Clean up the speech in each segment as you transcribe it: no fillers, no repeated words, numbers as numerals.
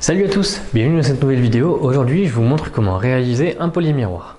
Salut à tous, bienvenue dans cette nouvelle vidéo. Aujourd'hui, je vous montre comment réaliser un polymiroir.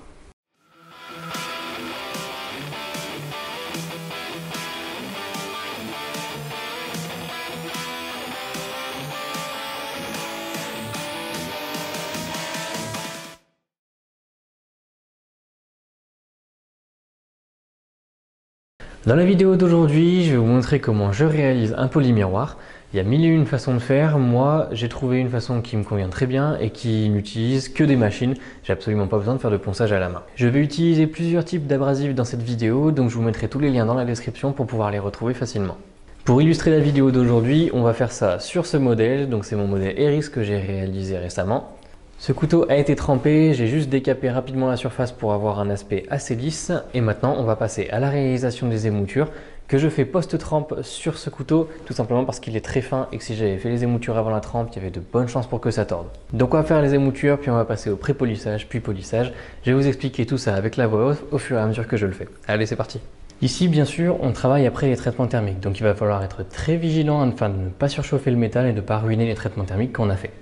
Dans la vidéo d'aujourd'hui, je vais vous montrer comment je réalise un polymiroir. Il y a mille et une façons de faire. Moi, j'ai trouvé une façon qui me convient très bien et qui n'utilise que des machines. J'ai absolument pas besoin de faire de ponçage à la main. Je vais utiliser plusieurs types d'abrasifs dans cette vidéo, donc je vous mettrai tous les liens dans la description pour pouvoir les retrouver facilement. Pour illustrer la vidéo d'aujourd'hui, on va faire ça sur ce modèle. Donc c'est mon modèle Eris que j'ai réalisé récemment. Ce couteau a été trempé, j'ai juste décapé rapidement la surface pour avoir un aspect assez lisse. Et maintenant, on va passer à la réalisation des émoutures que je fais post-trempe sur ce couteau, tout simplement parce qu'il est très fin et que si j'avais fait les émoutures avant la trempe, il y avait de bonnes chances pour que ça torde. Donc on va faire les émoutures, puis on va passer au pré-polissage, puis polissage. Je vais vous expliquer tout ça avec la voix off au fur et à mesure que je le fais. Allez, c'est parti! Ici, bien sûr, on travaille après les traitements thermiques, donc il va falloir être très vigilant afin de ne pas surchauffer le métal et de ne pas ruiner les traitements thermiques qu'on a fait.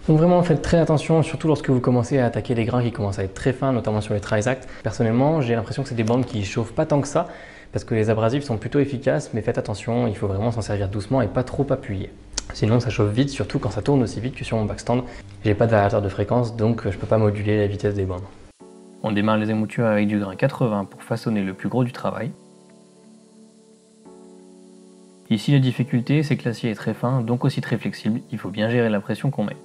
Donc vraiment faites très attention, surtout lorsque vous commencez à attaquer des grains qui commencent à être très fins, notamment sur les Trizact. Personnellement, j'ai l'impression que c'est des bandes qui ne chauffent pas tant que ça, parce que les abrasifs sont plutôt efficaces, mais faites attention, il faut vraiment s'en servir doucement et pas trop appuyer. Sinon ça chauffe vite, surtout quand ça tourne aussi vite que sur mon backstand. J'ai pas de variateur de fréquence, donc je peux pas moduler la vitesse des bandes. On démarre les émoutures avec du grain 80 pour façonner le plus gros du travail. Ici la difficulté, c'est que l'acier est très fin, donc aussi très flexible, il faut bien gérer la pression qu'on met.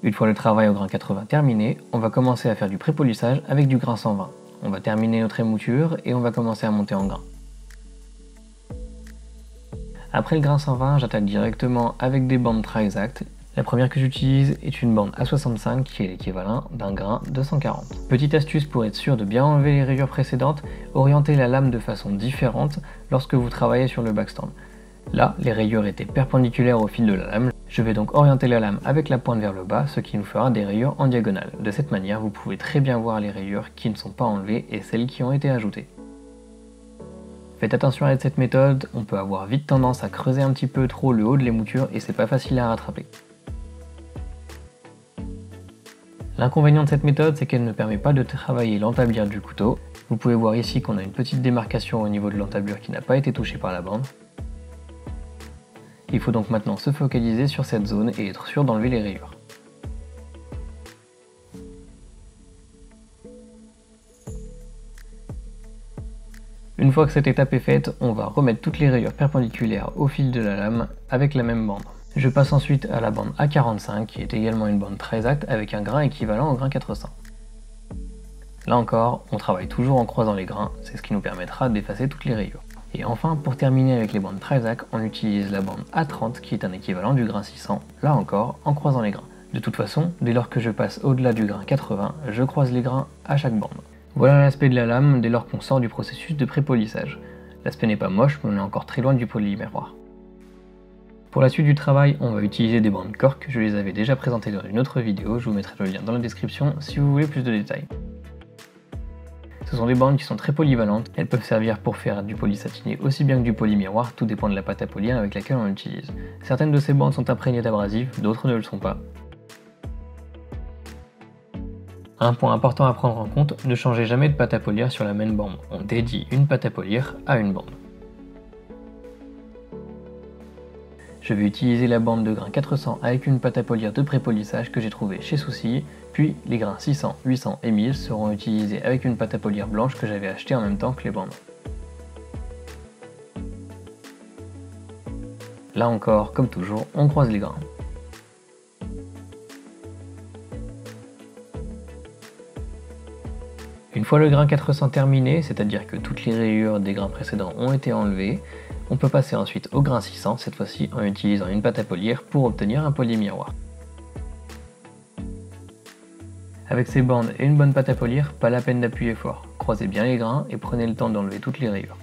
Une fois le travail au grain 80 terminé, on va commencer à faire du pré-polissage avec du grain 120. On va terminer notre émouture et on va commencer à monter en grain. Après le grain 120, j'attaque directement avec des bandes Trizact. La première que j'utilise est une bande A65 qui est l'équivalent d'un grain 240. Petite astuce pour être sûr de bien enlever les rayures précédentes, orientez la lame de façon différente lorsque vous travaillez sur le backstand. Là, les rayures étaient perpendiculaires au fil de la lame. Je vais donc orienter la lame avec la pointe vers le bas, ce qui nous fera des rayures en diagonale. De cette manière, vous pouvez très bien voir les rayures qui ne sont pas enlevées et celles qui ont été ajoutées. Faites attention avec cette méthode, on peut avoir vite tendance à creuser un petit peu trop le haut de l'émouture et c'est pas facile à rattraper. L'inconvénient de cette méthode, c'est qu'elle ne permet pas de travailler l'entablir du couteau. Vous pouvez voir ici qu'on a une petite démarcation au niveau de l'entablir qui n'a pas été touchée par la bande. Il faut donc maintenant se focaliser sur cette zone et être sûr d'enlever les rayures. Une fois que cette étape est faite, on va remettre toutes les rayures perpendiculaires au fil de la lame avec la même bande. Je passe ensuite à la bande A45 qui est également une bande Trizact avec un grain équivalent au grain 400. Là encore, on travaille toujours en croisant les grains, c'est ce qui nous permettra d'effacer toutes les rayures. Et enfin, pour terminer avec les bandes Trizact, on utilise la bande A30 qui est un équivalent du grain 600, là encore en croisant les grains. De toute façon, dès lors que je passe au-delà du grain 80, je croise les grains à chaque bande. Voilà l'aspect de la lame dès lors qu'on sort du processus de pré-polissage. L'aspect n'est pas moche, mais on est encore très loin du polymiroir. Pour la suite du travail, on va utiliser des bandes cork, je les avais déjà présentées dans une autre vidéo, je vous mettrai le lien dans la description si vous voulez plus de détails. Ce sont des bandes qui sont très polyvalentes, elles peuvent servir pour faire du poly satiné aussi bien que du polymiroir, tout dépend de la pâte à polir avec laquelle on l'utilise. Certaines de ces bandes sont imprégnées d'abrasifs, d'autres ne le sont pas. Un point important à prendre en compte, ne changez jamais de pâte à polir sur la même bande, on dédie une pâte à polir à une bande. Je vais utiliser la bande de grain 400 avec une pâte à polir de pré-polissage que j'ai trouvée chez Souci, puis les grains 600, 800 et 1000 seront utilisés avec une pâte à polir blanche que j'avais achetée en même temps que les bandes. Là encore, comme toujours, on croise les grains. Une fois le grain 400 terminé, c'est-à-dire que toutes les rayures des grains précédents ont été enlevées, on peut passer ensuite au grain 600, cette fois-ci en utilisant une pâte à polir pour obtenir un polymiroir. Avec ces bandes et une bonne pâte à polir, pas la peine d'appuyer fort. Croisez bien les grains et prenez le temps d'enlever toutes les rayures.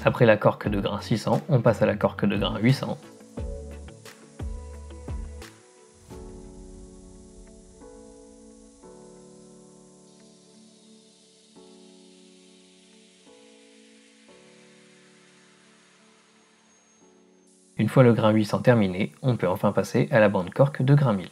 Après la corque de grain 600, on passe à la corque de grain 800. Une fois le grain 800 terminé, on peut enfin passer à la bande cork de grain 1000.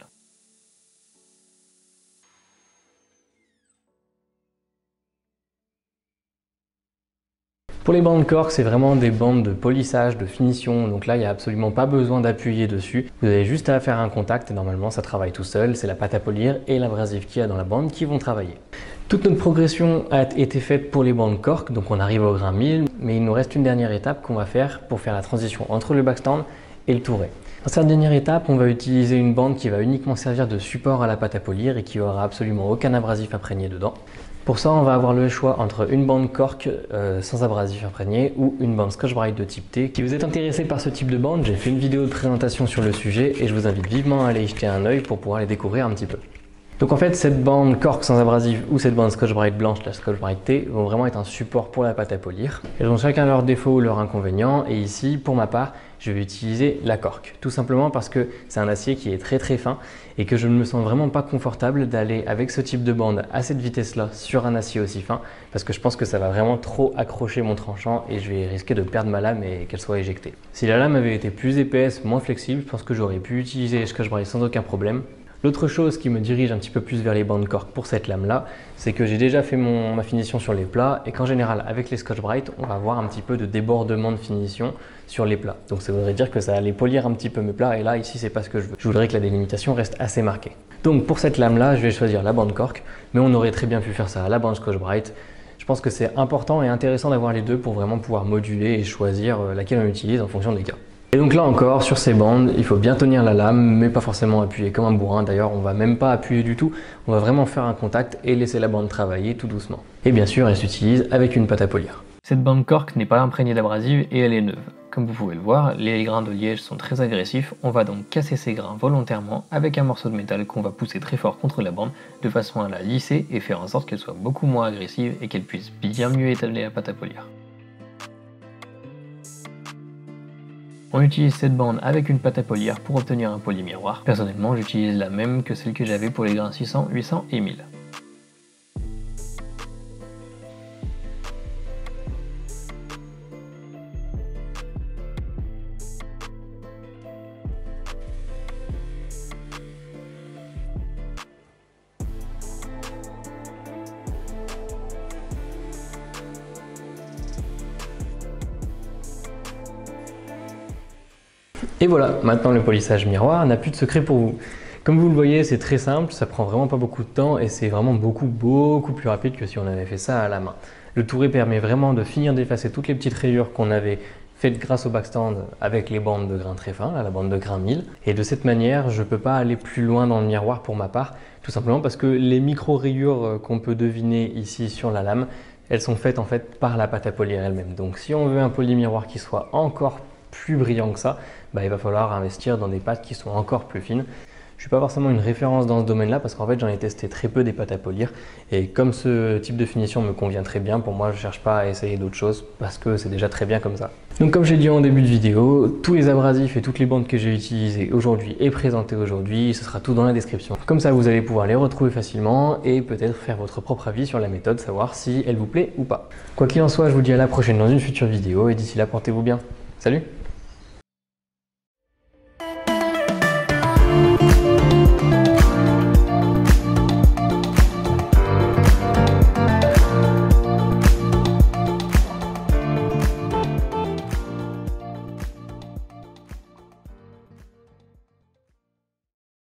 Pour les bandes cork, c'est vraiment des bandes de polissage, de finition, donc là il n'y a absolument pas besoin d'appuyer dessus. Vous avez juste à faire un contact et normalement ça travaille tout seul, c'est la pâte à polir et l'abrasif qu'il y a dans la bande qui vont travailler. Toute notre progression a été faite pour les bandes cork, donc on arrive au grain 1000, mais il nous reste une dernière étape qu'on va faire pour faire la transition entre le backstand et le touret. Dans cette dernière étape, on va utiliser une bande qui va uniquement servir de support à la pâte à polir et qui aura absolument aucun abrasif imprégné dedans. Pour ça, on va avoir le choix entre une bande cork sans abrasif imprégné ou une bande Scotch-Brite de type T. Si vous êtes intéressé par ce type de bande, j'ai fait une vidéo de présentation sur le sujet et je vous invite vivement à aller y jeter un œil pour pouvoir les découvrir un petit peu. Donc en fait, cette bande cork sans abrasif ou cette bande Scotch-Brite blanche, la Scotch-Brite T, vont vraiment être un support pour la pâte à polir. Elles ont chacun leurs défauts ou leurs inconvénients et ici, pour ma part, je vais utiliser la cork. Tout simplement parce que c'est un acier qui est très fin et que je ne me sens vraiment pas confortable d'aller avec ce type de bande à cette vitesse-là sur un acier aussi fin parce que je pense que ça va vraiment trop accrocher mon tranchant et je vais risquer de perdre ma lame et qu'elle soit éjectée. Si la lame avait été plus épaisse, moins flexible, je pense que j'aurais pu utiliser les Scotch-Brite sans aucun problème. L'autre chose qui me dirige un petit peu plus vers les bandes cork pour cette lame-là, c'est que j'ai déjà fait ma finition sur les plats et qu'en général, avec les Scotch-Brite, on va avoir un petit peu de débordement de finition sur les plats. Donc ça voudrait dire que ça allait polir un petit peu mes plats et là, ici, c'est pas ce que je veux. Je voudrais que la délimitation reste assez marquée. Donc pour cette lame-là, je vais choisir la bande cork, mais on aurait très bien pu faire ça à la bande Scotch-Brite. Je pense que c'est important et intéressant d'avoir les deux pour vraiment pouvoir moduler et choisir laquelle on utilise en fonction des cas. Et donc là encore, sur ces bandes, il faut bien tenir la lame, mais pas forcément appuyer comme un bourrin. D'ailleurs, on va même pas appuyer du tout. On va vraiment faire un contact et laisser la bande travailler tout doucement. Et bien sûr, elle s'utilise avec une pâte à polir. Cette bande cork n'est pas imprégnée d'abrasive et elle est neuve. Comme vous pouvez le voir, les grains de liège sont très agressifs. On va donc casser ces grains volontairement avec un morceau de métal qu'on va pousser très fort contre la bande de façon à la lisser et faire en sorte qu'elle soit beaucoup moins agressive et qu'elle puisse bien mieux étaler la pâte à polir. On utilise cette bande avec une pâte à polir pour obtenir un poli miroir. Personnellement, j'utilise la même que celle que j'avais pour les grains 600, 800 et 1000. Et voilà, maintenant le polissage miroir n'a plus de secret pour vous. Comme vous le voyez, c'est très simple, ça prend vraiment pas beaucoup de temps et c'est vraiment beaucoup plus rapide que si on avait fait ça à la main. Le touret permet vraiment de finir d'effacer toutes les petites rayures qu'on avait faites grâce au backstand avec les bandes de grains très fins, la bande de grains 1000. Et de cette manière, je ne peux pas aller plus loin dans le miroir pour ma part, tout simplement parce que les micro-rayures qu'on peut deviner ici sur la lame, elles sont faites en fait par la pâte à polir elle-même. Donc si on veut un poli-miroir qui soit encore plus brillant que ça, il va falloir investir dans des pâtes qui sont encore plus fines. Je ne suis pas forcément une référence dans ce domaine-là parce qu'en fait j'en ai testé très peu des pâtes à polir et comme ce type de finition me convient très bien, pour moi je ne cherche pas à essayer d'autres choses parce que c'est déjà très bien comme ça. Donc comme j'ai dit en début de vidéo, tous les abrasifs et toutes les bandes que j'ai utilisées aujourd'hui et présentées aujourd'hui, ce sera tout dans la description. Comme ça vous allez pouvoir les retrouver facilement et peut-être faire votre propre avis sur la méthode, savoir si elle vous plaît ou pas. Quoi qu'il en soit, je vous dis à la prochaine dans une future vidéo et d'ici là portez-vous bien. Salut!